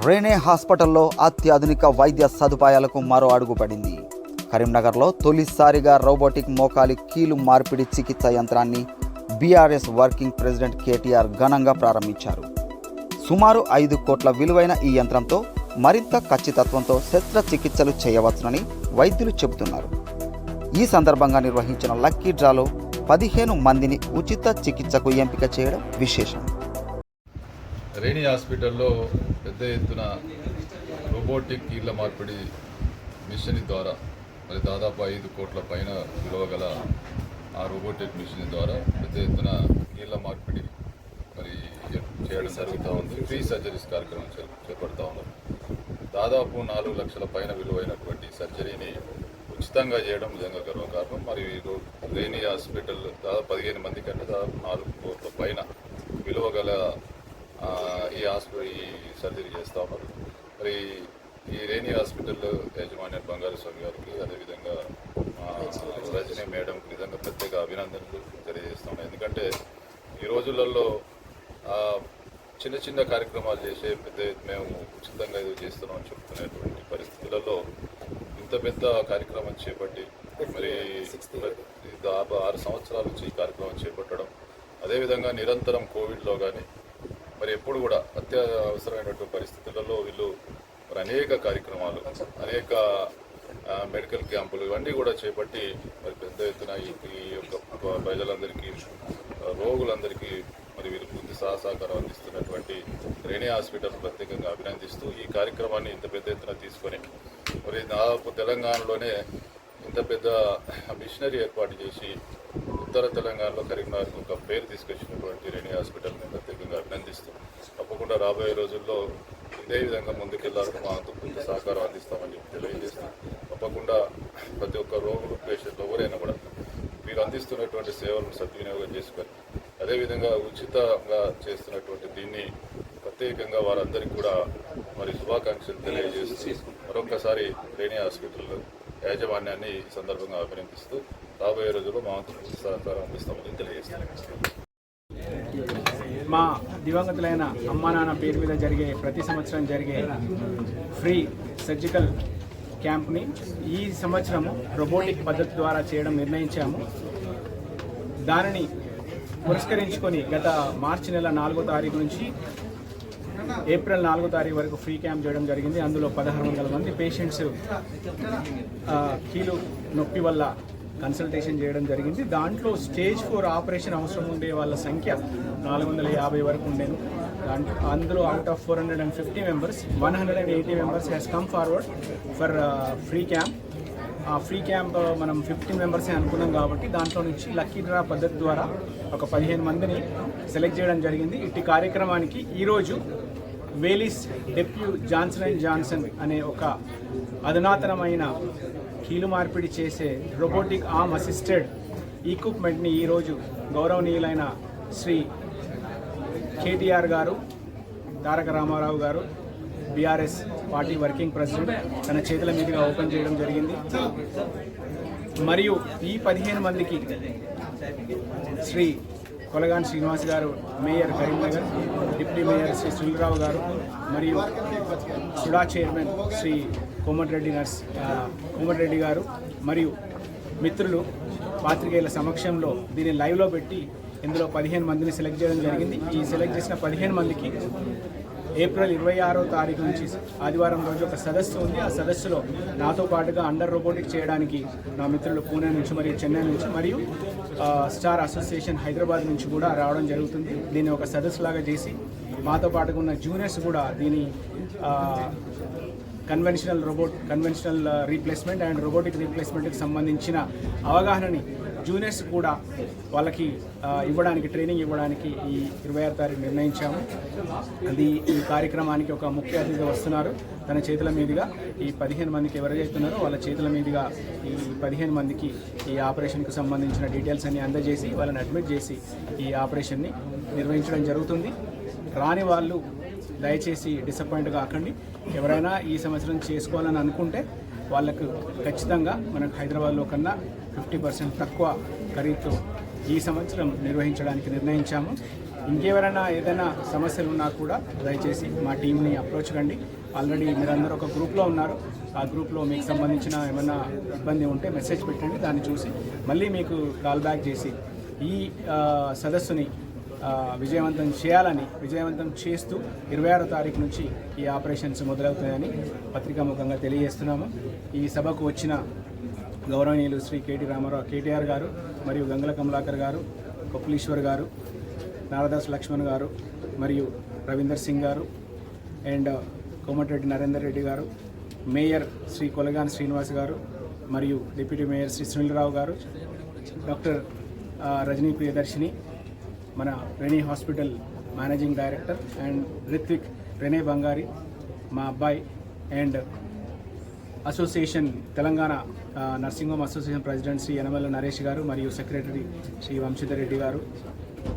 రేనే హాస్పిటల్లో అత్యాధునిక వైద్య సదుపాయాలకు మరో అడుగు పడింది. కరీంనగర్లో తొలిసారిగా రోబోటిక్ మోకాలి కీలు మార్పిడి చికిత్స యంత్రాన్ని బీఆర్ఎస్ వర్కింగ్ ప్రెసిడెంట్ కేటీఆర్ ఘనంగా ప్రారంభించారు. సుమారు 5 కోట్ల విలువైన ఈ యంత్రంతో మరింత ఖచ్చితత్వంతో శస్త్రచికిత్సలు చేయవచ్చునని వైద్యులు చెబుతున్నారు. ఈ సందర్భంగా నిర్వహించిన లక్కీ డ్రాలో 15 మందిని ఉచిత చికిత్సకు ఎంపిక చేయడం విశేషం. రేణి హాస్పిటల్లో పెద్ద ఎత్తున రోబోటిక్ కీళ్ళ మార్పిడి మిషన్ ద్వారా మరి దాదాపు 5 కోట్ల పైన విలువ గల ఆ రోబోటిక్ మిషన్ ద్వారా పెద్ద ఎత్తున కీళ్ళ మార్పిడి మరి చేయడం జరుగుతూ ఉంది. ఫ్రీ సర్జరీస్ కార్యక్రమం చేపడుతూ ఉన్నాం. దాదాపు 4 లక్షల పైన విలువైనటువంటి సర్జరీని ఉచితంగా చేయడం నిజంగా గర్వకారణం. మరి రేణి హాస్పిటల్ దాదాపు 15 మంది కంటే దాదాపు 4 కోట్ల పైన విలువ గల ఈ సర్జరీ చేస్తూ ఉన్నారు. మరి ఈ రేణి హాస్పిటల్ యాజమాన్యం బంగారు స్వామి గారికి, అదేవిధంగా రజనీ మేడంకి నిజంగా ప్రత్యేక అభినందనలు తెలియజేస్తున్నాం. ఎందుకంటే ఈ రోజులలో చిన్న చిన్న కార్యక్రమాలు చేసే మేము ఉచితంగా ఏదో చేస్తున్నామని చెప్తున్నటువంటి పరిస్థితులలో ఇంత పెద్ద కార్యక్రమం చేపట్టి మరి దాదాపు 6 సంవత్సరాల నుంచి ఈ కార్యక్రమం చేపట్టడం, అదేవిధంగా నిరంతరం కోవిడ్లో కానీ మరి ఎప్పుడు కూడా అత్యవసరమైనటువంటి పరిస్థితులలో వీళ్ళు మరి అనేక కార్యక్రమాలు, అనేక మెడికల్ క్యాంపులు ఇవన్నీ కూడా చేపట్టి మరి పెద్ద ఎత్తున ఈ యొక్క ప్రజలందరికీ, రోగులందరికీ మరి వీళ్ళు పూర్తి సహకారం అందిస్తున్నటువంటి రేణి హాస్పిటల్ ప్రత్యేకంగా అభినందిస్తూ ఈ కార్యక్రమాన్ని ఇంత పెద్ద ఎత్తున తీసుకొని మరి దాదాపు తెలంగాణలోనే ఇంత పెద్ద మిషనరీ ఏర్పాటు చేసి ఉత్తర తెలంగాణలో కరీంనగర్కు ఒక పేరు తీసుకొచ్చినటువంటి రేణి హాస్పిటల్ని ప్రత్యేకంగా అభినందిస్తూ తప్పకుండా రాబోయే రోజుల్లో ఇదే విధంగా ముందుకెళ్లాలని మా పూర్తి సహకారం అందిస్తామని తెలియజేస్తాం. తప్పకుండా ప్రతి ఒక్క రోగులు, పేషెంట్లు ఎవరైనా కూడా వీరు అందిస్తున్నటువంటి సేవలను సద్వినియోగం చేసుకొని అదేవిధంగా ఉచితంగా చేస్తున్నటువంటి దీన్ని ప్రత్యేకంగా వారందరికీ కూడా మరి శుభాకాంక్షలు తెలియజేస్తూ మరొకసారి రేణి హాస్పిటల్ యాజమాన్యాన్ని ఈ సందర్భంగా అభినందిస్తూ రాబోయే రోజుల్లో మా పూర్తి సహకారం అందిస్తామని తెలియజేస్తాం. మా దివంగతులైన అమ్మా నాన్న పేరు మీద ప్రతి సంవత్సరం జరిగే ఫ్రీ సర్జికల్ క్యాంప్ని ఈ సంవత్సరము రోబోటిక్ పద్ధతి ద్వారా చేయడం నిర్ణయించాము. దానిని పురస్కరించుకొని గత మార్చి నెల 4వ తారీఖు నుంచి ఏప్రిల్ 4వ తారీఖు వరకు ఫ్రీ క్యాంప్ చేయడం జరిగింది. అందులో 1600 మంది పేషెంట్స్ కీలు నొప్పి వల్ల కన్సల్టేషన్ చేయడం జరిగింది. దాంట్లో స్టేజ్ 4 ఆపరేషన్ అవసరం ఉండే వాళ్ళ సంఖ్య 450 వరకు ఉండేది. అందులో out of 450 members 180 members has come forward for free camp. ఆ ఫ్రీ క్యాంప్ మనం 15 మెంబర్సే అనుకున్నాం కాబట్టి దాంట్లో నుంచి లక్కీ డ్రా పద్ధతి ద్వారా ఒక 15 మందిని సెలెక్ట్ చేయడం జరిగింది. ఇట్టి కార్యక్రమానికి ఈరోజు వేలిస్ డెప్యూ జాన్సన్ అనే ఒక అధునాతనమైన కీలు మార్పిడి చేసే రోబోటిక్ ఆర్మ్ అసిస్టెడ్ ఈక్విప్మెంట్ని ఈరోజు గౌరవనీయులైన శ్రీ కేటీఆర్ గారు, తారక రామారావు గారు, బీఆర్ఎస్ పార్టీ వర్కింగ్ ప్రెసిడెంట్ తన చేతుల మీదుగా ఓపెన్ చేయడం జరిగింది. మరియు ఈ 15 మందికి Shri Kolagan Srinivas garu, mayor Karimnagar, deputy mayor Shri Sunil Rao garu, మరియు సుడా చైర్మన్ శ్రీ కోమటిరెడ్డి గారు మరియు మిత్రులు పాత్రికేయుల సమక్షంలో దీన్ని లైవ్లో పెట్టి ఇందులో 15 మందిని సెలెక్ట్ చేయడం జరిగింది. ఈ సెలెక్ట్ చేసిన 15 మందికి ఏప్రిల్ 26వ తారీఖు నుంచి ఆదివారం రోజు ఒక సదస్సు ఉంది. ఆ సదస్సులో నాతో పాటుగా అండర్ రోబోటిక్ చేయడానికి నా మిత్రులు పూణే నుంచి మరియు చెన్నై నుంచి మరియు స్టార్ అసోసియేషన్ హైదరాబాద్ నుంచి కూడా రావడం జరుగుతుంది. దీన్ని ఒక సదస్సులాగా చేసి మాతో పాటుగా ఉన్న జూనియర్స్ కూడా దీని కన్వెన్షనల్ రీప్లేస్మెంట్ అండ్ రోబోటిక్ రీప్లేస్మెంట్కి సంబంధించిన అవగాహనని జూనియర్స్ కూడా వాళ్ళకి ఇవ్వడానికి, ట్రైనింగ్ ఇవ్వడానికి ఈ 26వ తారీఖు నిర్ణయించాము. అది ఈ కార్యక్రమానికి ఒక ముఖ్య అతిథిగా వస్తున్నారు. తన చేతుల మీదుగా ఈ 15 మందికి ఎవరైతున్నారో వాళ్ళ చేతుల మీదుగా ఈ 15 మందికి ఈ ఆపరేషన్కు సంబంధించిన డీటెయిల్స్ అన్ని అందజేసి వాళ్ళని అడ్మిట్ చేసి ఈ ఆపరేషన్ని నిర్వహించడం జరుగుతుంది. రాని వాళ్ళు దయచేసి డిసప్పాయింట్ కాకండి. ఎవరైనా ఈ సంవత్సరం చేసుకోవాలని అనుకుంటే వాళ్ళకు ఖచ్చితంగా మనకు హైదరాబాద్లో కన్నా 50% తక్కువ ఖరీదుతో ఈ సంవత్సరం నిర్వహించడానికి నిర్ణయించాము. ఇంకెవరైనా ఏదైనా సమస్యలు ఉన్నా కూడా దయచేసి మా టీంని అప్రోచ్ కండి. ఆల్రెడీ మీరందరూ ఒక గ్రూప్లో ఉన్నారు. ఆ గ్రూప్లో మీకు సంబంధించిన ఏమైనా ఇబ్బంది ఉంటే మెసేజ్ పెట్టండి. దాన్ని చూసి మళ్ళీ మీకు కాల్ బ్యాక్ చేసి ఈ సదస్సుని విజయవంతం చేస్తూ 26వ తారీఖు నుంచి ఈ ఆపరేషన్స్ మొదలవుతాయని పత్రికాముఖంగా తెలియజేస్తున్నాము. ఈ సభకు వచ్చిన గౌరవనీయులు శ్రీ కేటీఆర్ గారు మరియు గంగుల కమలాకర్ గారు, కొప్పులీశ్వర్ గారు, నారదాస్ లక్ష్మణ్ గారు మరియు రవీందర్ సింగ్ గారు అండ్ కోమటిరెడ్డి నరేందర్ రెడ్డి గారు, మేయర్ శ్రీ కొలగాని శ్రీనివాస్ గారు మరియు డిప్యూటీ మేయర్ శ్రీ సునీల్రావు గారు, డాక్టర్ రజనీ ప్రియదర్శిని, మన Renee hospital managing director and Ritvik Rene Bangari, మా అబ్బాయి and association Telangana nursing home association president Shri Yanamala Naresh garu మరియు secretary Shri Vamshidhar Reddy garu,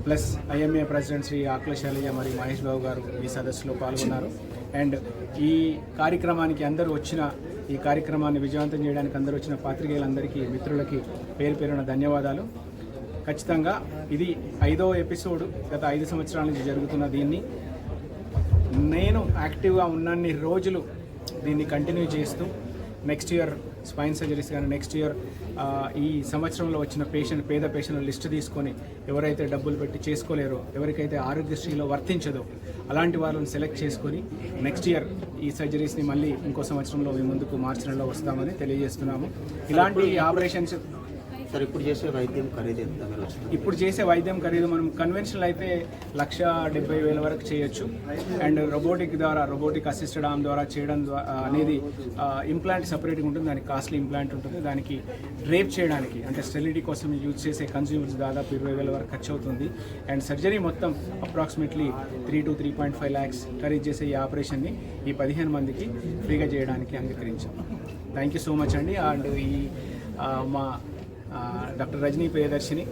plus IMA president Shri Akula Shailaja మరియు మహేష్ బాబు గారు ఈ సదస్సులో పాల్గొన్నారు. అండ్ ఈ కార్యక్రమాన్ని విజయవంతం చేయడానికి అందరూ వచ్చిన పాత్రికేయులందరికీ, మిత్రులకి పేరు పేరున ధన్యవాదాలు. ఖచ్చితంగా ఇది 5వ ఎపిసోడ్. గత 5 సంవత్సరాల నుంచి జరుగుతున్న దీన్ని నేను యాక్టివ్గా ఉన్నన్ని రోజులు దీన్ని కంటిన్యూ చేస్తూ నెక్స్ట్ ఇయర్ స్పైన్ సర్జరీస్ కానీ నెక్స్ట్ ఇయర్ ఈ సంవత్సరంలో వచ్చిన పేద పేషెంట్ల లిస్టు తీసుకొని ఎవరైతే డబ్బులు పెట్టి చేసుకోలేరో, ఎవరికైతే ఆరోగ్యశ్రీలో వర్తించదో అలాంటి వాళ్ళని సెలెక్ట్ చేసుకొని నెక్స్ట్ ఇయర్ ఈ సర్జరీస్ని మళ్ళీ ఇంకో సంవత్సరంలో మీ ముందుకు మార్చి నెలలో వస్తామని తెలియజేస్తున్నాము. ఇలాంటి ఆపరేషన్స్ ఇప్పుడు చేసే వైద్యం ఖరీదు మనం కన్వెన్షనల్ అయితే 1,70,000 వరకు చేయొచ్చు. అండ్ రోబోటిక్ అసిస్టెడ్ ఆర్మ్ ద్వారా చేయడం అనేది ఇంప్లాంట్ సపరేట్గా ఉంటుంది. దానికి కాస్ట్లీ ఇంప్లాంట్ ఉంటుంది. దానికి డ్రేప్ చేయడానికి అంటే స్టెరిలిటీ కోసం యూజ్ చేసే కన్స్యూమర్స్ దాదాపు 20,000 వరకు ఖర్చు అవుతుంది. అండ్ సర్జరీ మొత్తం అప్రాక్సిమేట్లీ 3 to 3.5 lakhs ఖరీదు చేసే ఈ ఆపరేషన్ని ఈ 15 మందికి ఫ్రీగా చేయడానికి అంగీకరించాం. థ్యాంక్ యూ సో మచ్ అండి. అండ్ ఈ మా డాక్టర్ రజనీ ప్రియదర్శిని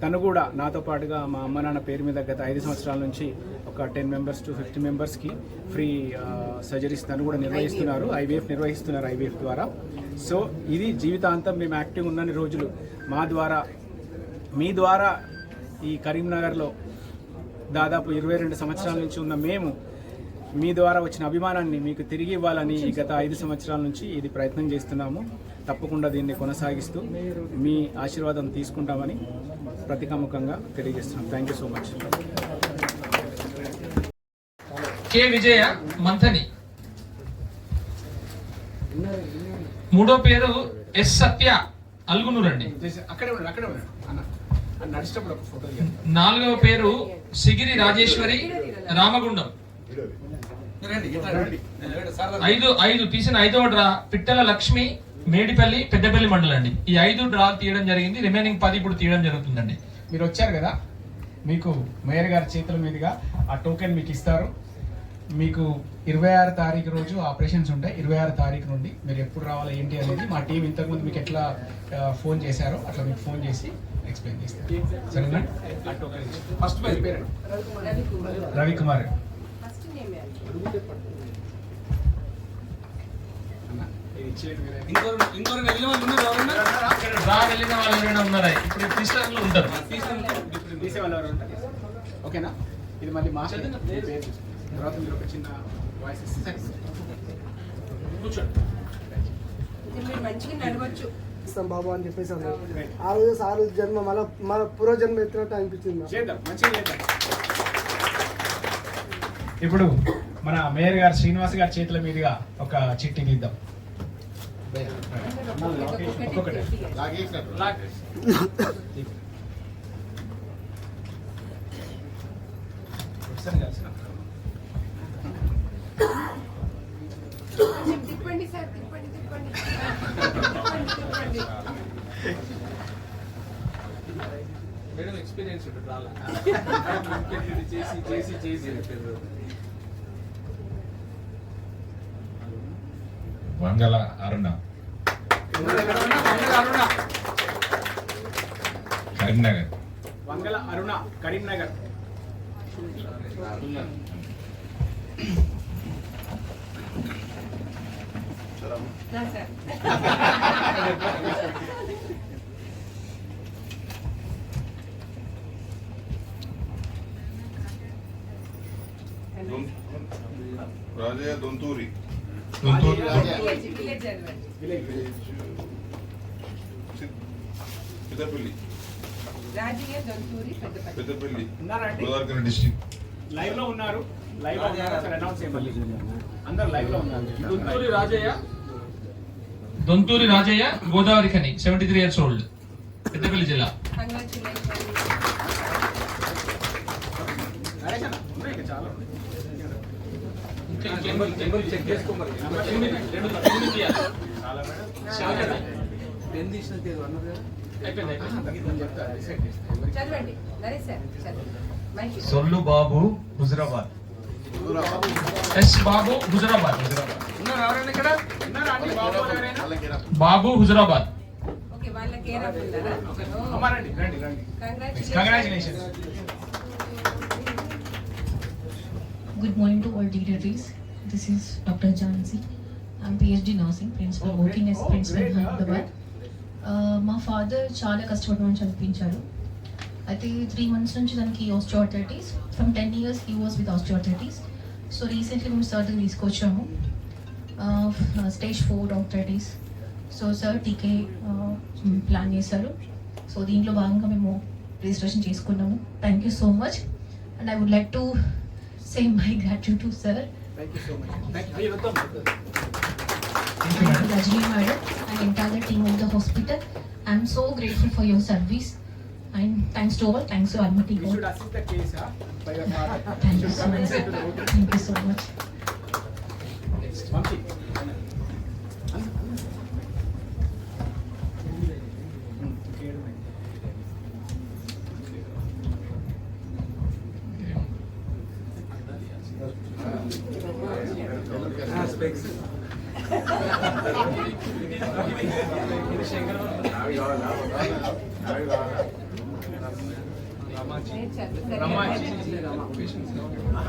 తను కూడా నాతో పాటుగా మా అమ్మ నాన్న పేరు మీద గత 5 సంవత్సరాల నుంచి ఒక 10 members to 50 members free surgeries తను కూడా నిర్వహిస్తున్నారు. IVF నిర్వహిస్తున్నారు IVF ద్వారా. సో ఇది జీవితాంతం మేము యాక్టివ్ ఉన్నన్ని రోజులు మీ ద్వారా ఈ కరీంనగర్లో దాదాపు 22 సంవత్సరాల నుంచి ఉన్న మేము మీ ద్వారా వచ్చిన అభిమానాన్ని మీకు తిరిగి ఇవ్వాలని ఈ గత 5 సంవత్సరాల నుంచి ఇది ప్రయత్నం చేస్తున్నాము. తప్పకుండా దీన్ని కొనసాగిస్తూ మీ ఆశీర్వాదం తీసుకుంటామని ప్రతికాముఖంగా తెలియజేస్తున్నాం. Thank you so much. K Vijaya Manthani, మూడో పేరు ఎస్ సత్య అల్గునూర్ అండి. నాలుగవ పేరు సిగిరి రాజేశ్వరి రామగుండం. 5 తీసిన 5వ డ్రా పిట్టల లక్ష్మి మేడిపల్లి పెద్దపల్లి మండలం అండి. ఈ 5 డ్రా తీయడం జరిగింది. రిమైనింగ్ 10 ఇప్పుడు తీయడం జరుగుతుందండి. మీరు వచ్చారు కదా, మీకు మేయర్ గారి చేతుల మీదుగా ఆ టోకెన్ మీకు ఇస్తారు. మీకు 26వ తారీఖు రోజు ఆపరేషన్స్ ఉంటాయి. 26వ తారీఖు నుండి మీరు ఎప్పుడు రావాలో ఏంటి అనేది మా టీం ఇంతకుముందు మీకు ఎట్లా ఫోన్ చేశారో అట్లా మీకు ఫోన్ చేసి ఎక్స్ప్లెయిన్ చేస్తారు. సరేనా? ఫస్ట్ పేరు రవికుమార్. వెళ్ళిన వాళ్ళు ఎవరైనా ఉన్నారా? ఇప్పుడు తీసుకోవడంలో ఉంటారు. తీసే వాళ్ళు ఎవరు ఉంటారు? ఓకేనా? ఇది మళ్ళీ తర్వాత మీరు ఒక చిన్న వాయిస్ ఇస్తే కూర్చోండి. ఇస్తాం బాబు అని చెప్పేసి అన్నారు. ఆ రోజు జన్మ మన పూర్వజన్మ ఎత్తినట్టు అనిపించింది. చేద్దాం, మంచిగా చేద్దాం. ఇప్పుడు మన మేయర్ గారు శ్రీనివాస్ గారి చేతుల మీదుగా ఒక చిట్టి తీద్దాం. ఒక్కొక్కటి తిప్పండి సార్, తిప్పండి. మేడం ఎక్స్పీరియన్స్ చేసి వంగల అరుణ కరీంనగర్. వంగల అరుణ కరీంనగర్. రాజయ్య దొంతూరి విలేజ్ చదవండి. పెద్దపల్లి రాజయ్య దొంతూరి పెద్దపల్లి. పెద్దపల్లి ఉన్నారండి గోదావరి డిస్ట్రిక్ట్. లైవ్ లో ఉన్నారు. లైవ్ లో ఉన్నారు. అసలు అనౌన్స్ చేయాలి. అందరు లైవ్ లో ఉన్నారు. దొంతూరి రాజయ్య గోదావరి ఖని 73 years old, పెద్దపల్లి జిల్లా. కంగ్రాచులేషన్స్. నరేష్ అన్న, ఉన్నాయి ఇంకా చాలా. చదవండి నరేష్ సార్ చదవండి. మైక్ ఇవ్వండి. సొల్లు బాబు హుజరాబాద్. ఎస్ బాబు హుజరాబాద్. ఉన్నారు ఎవరైనా ఇక్కడ? ఉన్నారా అండి? బాబు ఎవరైనా? బాబు హుజరాబాద్. ఓకే వాళ్ళ కేర్ ఆఫ్ ఉన్నారా? అమ్మ రండి రండి రండి. Congratulations. Good morning to all dignitaries. This is Dr. Jansi. I'm PhD nursing principal, working as principal in Hyderabad. మా ఫాదర్ చాలా కష్టపడమని చదివించారు. అయితే 3 months నుంచి దానికి osteoarthritis. From 10 years he was with osteoarthritis. So recently మేము సర్జరీ తీసుకొచ్చాము. Stage 4 arthritis. So sir టీకే ప్లాన్ చేశారు. సో దీంట్లో భాగంగా మేము రిజిస్ట్రేషన్ చేసుకున్నాము. Thank you so much and I would like to say my gratitude to sir. Thank you so much. Thank you. And Rajni madam and entire team of the hospital. I'm so grateful for your service and thanks to all. Thanks to Almighty You God. should assist the case by your father. Thank you so much. Thank you so much. Vamsi.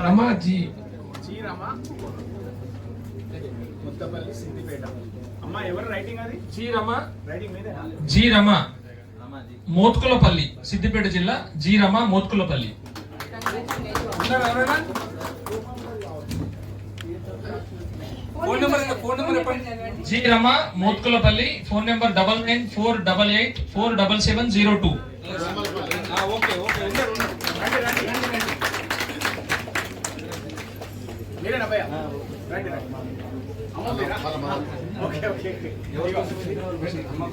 Ramaji. Cheeramma Muthapalli Siddipet. అమ్మ ఎవరు writing అది? G Rama. Writing మీదేనా? G Rama Motkulapalli, Siddipet జిల్లా. G Rama Motkulapalli. ఉన్నారు ఎవరైనా? Phone number చెప్పండి. G Rama Motkulapalli. Phone number 9948847702. Okay okay ఉన్నారు ఉన్నారు. రండి రండి రండి రండి. మీరేనా భయ్యా? రండి రండి. అమ్మ మీరా? Okay okay okay.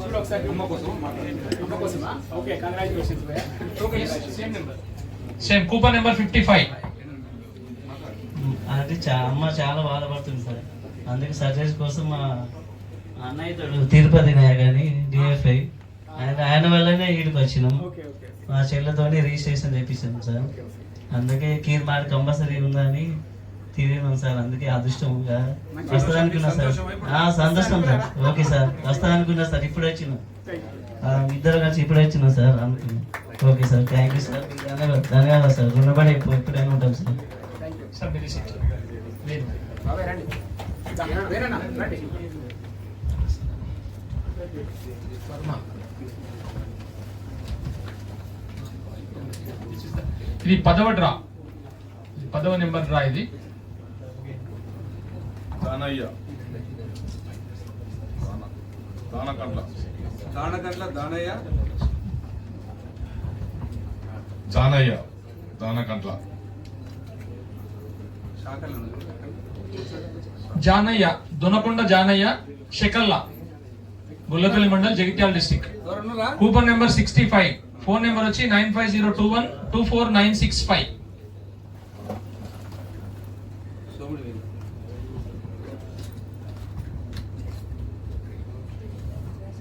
చూడు ఒకసారి అమ్మ కోసం మాట్లాడండి. అమ్మ కోసమా? ఓకే కంగ్రాచులేషన్స్ భయ్యా. Okay same number. Same coupon number 55. అంటే అమ్మ చాలా బాధపడుతుంది సార్. అందుకే సర్జరీ కోసం మా అన్నయ్య తిరుపతి నాయకని డిఎఫ్ఐ ఆయన వల్లనే ఈడికి వచ్చినాం. ఓకే ఓకే మా చెల్లెతోని రిజిస్ట్రేషన్ చేపించాం సార్. అందుకే కీర్ మార్క్ కంపల్సరీ ఉందని తిరిగినాం సార్. అందుకే అదృష్టంగా వస్తా అనుకున్నా సార్. సంతోషం సార్. ఓకే సార్ వస్తా అనుకున్నా సార్. ఇప్పుడు వచ్చినాం ఇద్దరు కలిసి ఇప్పుడు వచ్చినాం సార్ అనుకున్నాం. Okay sir thank you sir. ధన్యవాదాలు సార్. రుణపడి ఎప్పుడైనా ఉంటాం సార్. Thank you. సార్ మీరు సీట్. బాబాయ్ రండి. వేరేనా రండి. ఇది 10వ డ్రా. 10వ నెంబర్ డ్రా ఇది. Danayya Danakandla Danayya Janayya Danakandla Janayya Donakonda Janayya Shekalla, Gullapalli mandal, Jagtial district. Coupon number 65. Phone number వచ్చి 9502124965.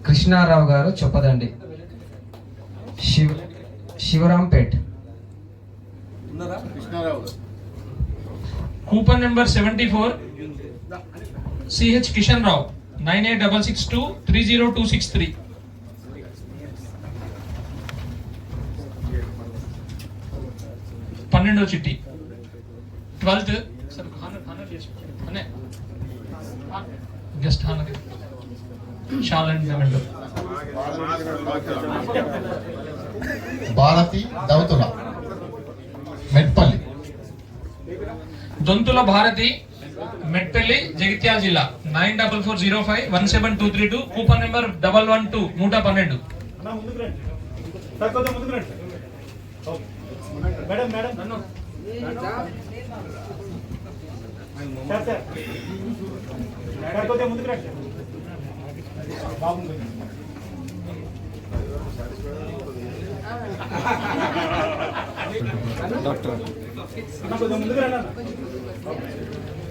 కృష్ణారావు గారు Choppadandi, Shivrampet. Krishnarao coupon number 74. CH Kishan Rao 9866230263. పన్నెండో చిట్టి 12th. గెస్ట్ హానర్ షాలన్ మెమెంటో. భారతి దౌతుల మెట్పల్లి. దొంతుల భారతి, మెట్పల్లి, జగిత్యాల జిల్లా 9440517232, కూపన్ నెంబర్ 112 112.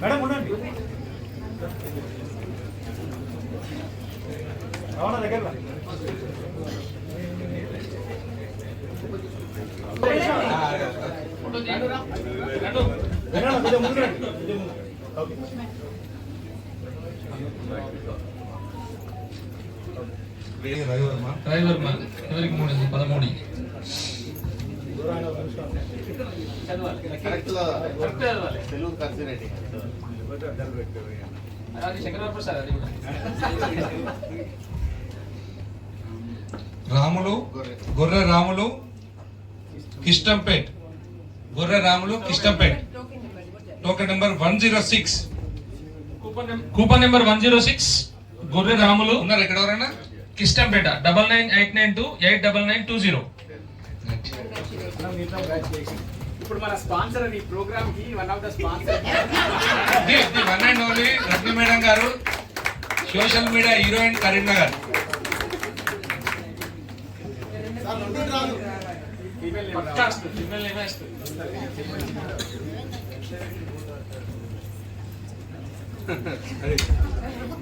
మేడం ఉండండి అవునా దగ్గర రవివర్మ ఎవరికి 3 13. రాములు, గొర్రె Ramulu, Kishtampet. Gorre Ramulu, Kishtampet. Token number 106. Coupon number 106, Gorre Ramulu, ఉన్నారు ఎక్కడ ఎవరైనా? కిష్టంపేట 9989289920. ఇప్పుడు మన స్పాన్సర్ ఈ ప్రోగ్రామ్ కి one of the sponsor one and only Ratna madam గారు, సోషల్ మీడియా హీరోయిన్ కరీంనగర్.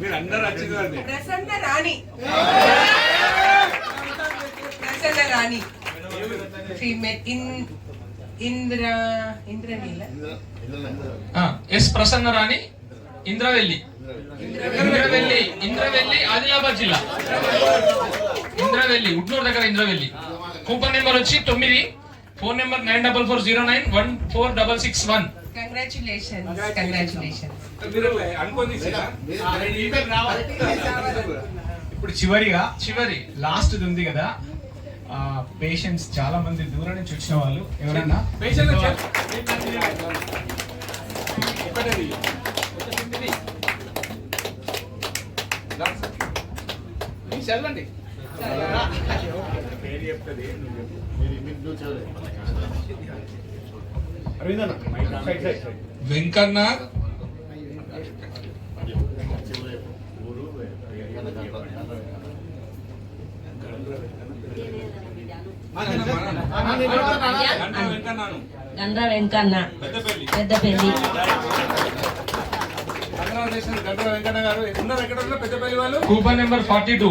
మీరు అందరూ వచ్చిందండి. ప్రసన్న రాణి ఫీమేల్ ఇంద్రనీల ఎస్ ప్రసన్న రాణి, ఇంద్రవెల్లి, ఆదిలాబాద్ జిల్లా. ఇంద్రవెల్లి, ఉట్నూరు దగ్గర ఇంద్రవెల్లి. కూపన్ నెంబర్ వచ్చి 9, ఫోన్ నెంబర్ 9440914661. కంగ్రాచులేషన్. ఇప్పుడు చివరి లాస్ట్ ఉంది కదా, పేషెంట్స్ చాలా మంది దూరం నుంచి వచ్చిన వాళ్ళు ఎవరన్నా చదవండి. వెంకన్న, గండ్ర వెంకన్న, పెద్దపల్లి. వెంకన్న గారు ఉన్నారు ఎక్కడ? పెద్దపల్లి వాళ్ళు. Coupon number 42,